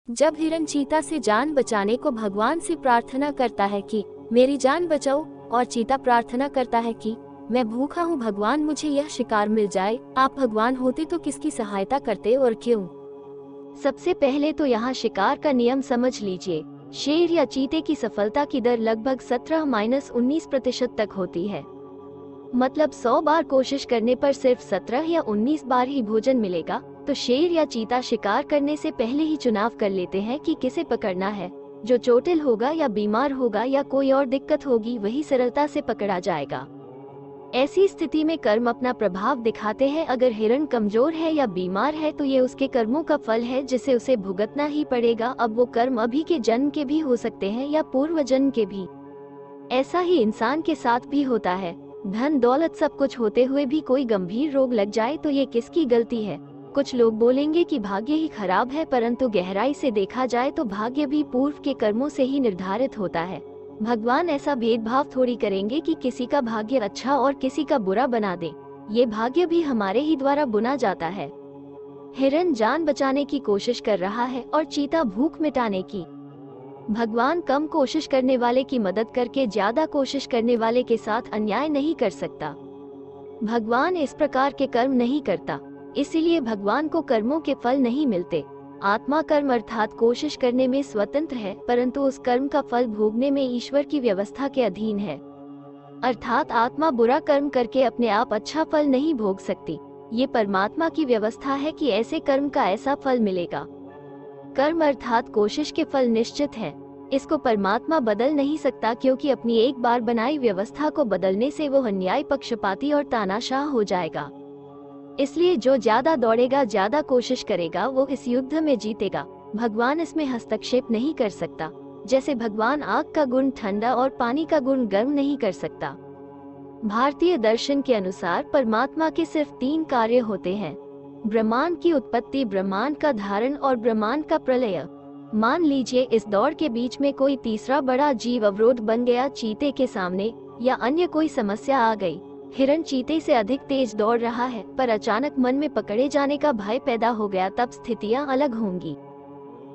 जब हिरन चीता से जान बचाने को भगवान से प्रार्थना करता है कि मेरी जान बचाओ, और चीता प्रार्थना करता है कि मैं भूखा हूँ भगवान, मुझे यह शिकार मिल जाए, आप भगवान होते तो किसकी सहायता करते और क्यों? सबसे पहले तो यहाँ शिकार का नियम समझ लीजिए। शेर या चीते की सफलता की दर लगभग 17-19% तक होती है। मतलब 100 बार कोशिश करने पर सिर्फ 17 या 19 बार ही भोजन मिलेगा। तो शेर या चीता शिकार करने से पहले ही चुनाव कर लेते हैं कि किसे पकड़ना है। जो चोटिल होगा या बीमार होगा या कोई और दिक्कत होगी वही सरलता से पकड़ा जाएगा। ऐसी स्थिति में कर्म अपना प्रभाव दिखाते हैं। अगर हिरण कमजोर है या बीमार है तो ये उसके कर्मों का फल है जिसे उसे भुगतना ही पड़ेगा। अब वो कर्म अभी के जन्म के भी हो सकते हैं या पूर्व जन्म के भी। ऐसा ही इंसान के साथ भी होता है। धन दौलत सब कुछ होते हुए भी कोई गंभीर रोग लग जाए तो ये किसकी गलती है? कुछ लोग बोलेंगे कि भाग्य ही खराब है, परंतु गहराई से देखा जाए तो भाग्य भी पूर्व के कर्मों से ही निर्धारित होता है। भगवान ऐसा भेदभाव थोड़ी करेंगे कि किसी का भाग्य अच्छा और किसी का बुरा बना दे। ये भाग्य भी हमारे ही द्वारा बुना जाता है। हिरण जान बचाने की कोशिश कर रहा है और चीता भूख मिटाने की। भगवान कम कोशिश करने वाले की मदद करके ज्यादा कोशिश करने वाले के साथ अन्याय नहीं कर सकता। भगवान इस प्रकार के कर्म नहीं करता, इसीलिए भगवान को कर्मों के फल नहीं मिलते। आत्मा कर्म अर्थात कोशिश करने में स्वतंत्र है, परंतु उस कर्म का फल भोगने में ईश्वर की व्यवस्था के अधीन है। अर्थात आत्मा बुरा कर्म करके अपने आप अच्छा फल नहीं भोग सकती। ये परमात्मा की व्यवस्था है कि ऐसे कर्म का ऐसा फल मिलेगा। कर्म अर्थात कोशिश के फल निश्चित है, इसको परमात्मा बदल नहीं सकता, क्योंकि अपनी एक बार बनाई व्यवस्था को बदलने से वो अन्याय, पक्षपाती और तानाशाह हो जाएगा। इसलिए जो ज्यादा दौड़ेगा, ज्यादा कोशिश करेगा, वो इस युद्ध में जीतेगा। भगवान इसमें हस्तक्षेप नहीं कर सकता। जैसे भगवान आग का गुण ठंडा और पानी का गुण गर्म नहीं कर सकता। भारतीय दर्शन के अनुसार परमात्मा के सिर्फ 3 कार्य होते हैं: ब्रह्मांड की उत्पत्ति, ब्रह्मांड का धारण और ब्रह्मांड का प्रलय। मान लीजिए इस दौड़ के बीच में कोई तीसरा बड़ा जीव अवरोध बन गया, चीते के सामने, या अन्य कोई समस्या आ गई। हिरण चीते से अधिक तेज दौड़ रहा है, पर अचानक मन में पकड़े जाने का भय पैदा हो गया, तब स्थितियां अलग होंगी।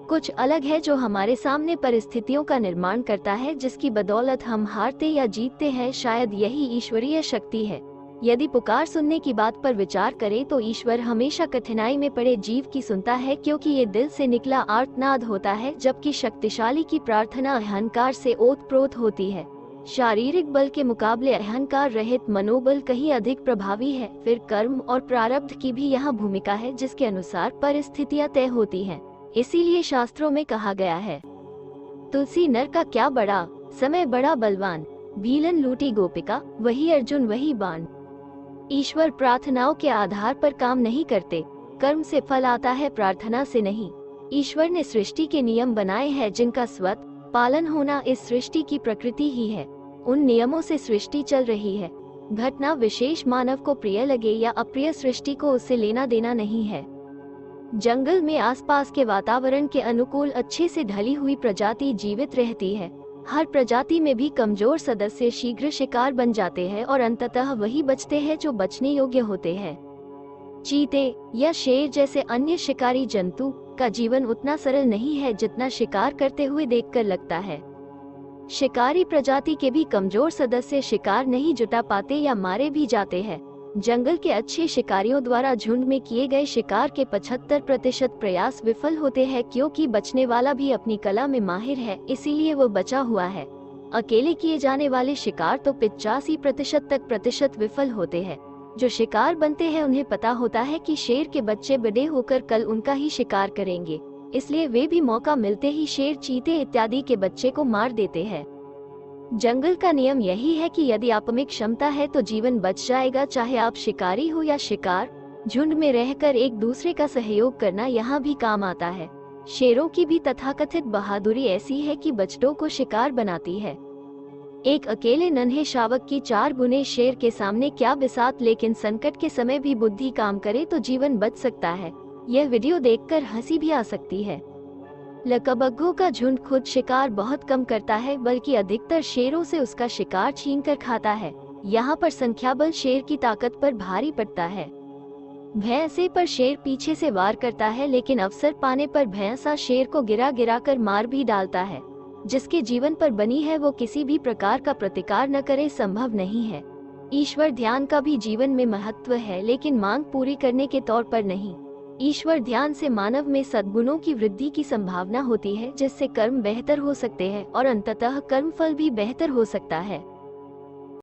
कुछ अलग है जो हमारे सामने परिस्थितियों का निर्माण करता है, जिसकी बदौलत हम हारते या जीतते हैं। शायद यही ईश्वरीय शक्ति है। यदि पुकार सुनने की बात पर विचार करें तो ईश्वर हमेशा कठिनाई में पड़े जीव की सुनता है, क्योंकि ये दिल से निकला आर्तनाद होता है, जबकि शक्तिशाली की प्रार्थना अहंकार से ओतप्रोत होती है। शारीरिक बल के मुकाबले अहंकार रहित मनोबल कहीं अधिक प्रभावी है। फिर कर्म और प्रारब्ध की भी यहाँ भूमिका है, जिसके अनुसार परिस्थितियां तय होती हैं। इसीलिए शास्त्रों में कहा गया है, तुलसी नर का क्या बड़ा, समय बड़ा बलवान, भीलन लूटी गोपिका, वही अर्जुन वही बाण। ईश्वर प्रार्थनाओं के आधार पर काम नहीं करते। कर्म से फल आता है, प्रार्थना से नहीं। ईश्वर ने सृष्टि के नियम बनाए हैं, जिनका स्वतः पालन होना इस सृष्टि की प्रकृति ही है। उन नियमों से सृष्टि चल रही है। घटना विशेष मानव को प्रिय लगे या अप्रिय, सृष्टि को उससे लेना देना नहीं है। जंगल में आसपास के वातावरण के अनुकूल अच्छे से ढली हुई प्रजाति जीवित रहती है। हर प्रजाति में भी कमजोर सदस्य शीघ्र शिकार बन जाते हैं और अंततः वही बचते हैं जो बचने योग्य होते हैं। चीते या शेर जैसे अन्य शिकारी जंतु का जीवन उतना सरल नहीं है जितना शिकार करते हुए देखकर लगता है। शिकारी प्रजाति के भी कमजोर सदस्य शिकार नहीं जुटा पाते या मारे भी जाते हैं। जंगल के अच्छे शिकारियों द्वारा झुंड में किए गए शिकार के 75% प्रयास विफल होते हैं, क्योंकि बचने वाला भी अपनी कला में माहिर है, इसीलिए वो बचा हुआ है। अकेले किए जाने वाले शिकार तो 85% तक विफल होते हैं। जो शिकार बनते हैं उन्हें पता होता है कि शेर के बच्चे बड़े होकर कल उनका ही शिकार करेंगे, इसलिए वे भी मौका मिलते ही शेर, चीते इत्यादि के बच्चे को मार देते हैं। जंगल का नियम यही है कि यदि आप में क्षमता है तो जीवन बच जाएगा, चाहे आप शिकारी हो या शिकार। झुंड में रहकर एक दूसरे का सहयोग करना यहाँ भी काम आता है। शेरों की भी तथाकथित बहादुरी ऐसी है कि बछड़ों को शिकार बनाती है। एक अकेले नन्हे शावक की 4 गुने शेर के सामने क्या बिसात, लेकिन संकट के समय भी बुद्धि काम करे तो जीवन बच सकता है। यह वीडियो देखकर हंसी भी आ सकती है। लकबग्घों का झुंड खुद शिकार बहुत कम करता है, बल्कि अधिकतर शेरों से उसका शिकार छीनकर खाता है। यहाँ पर संख्याबल शेर की ताकत पर भारी पड़ता है। भैंसे पर शेर पीछे से वार करता है, लेकिन अवसर पाने पर भैंसा शेर को गिरा गिरा कर मार भी डालता है। जिसके जीवन पर बनी है वो किसी भी प्रकार का प्रतिकार न करे संभव नहीं है। ईश्वर ध्यान का भी जीवन में महत्व है, लेकिन मांग पूरी करने के तौर पर नहीं। ईश्वर ध्यान से मानव में सद्गुणों की वृद्धि की संभावना होती है, जिससे कर्म बेहतर हो सकते हैं और अंततः कर्मफल भी बेहतर हो सकता है।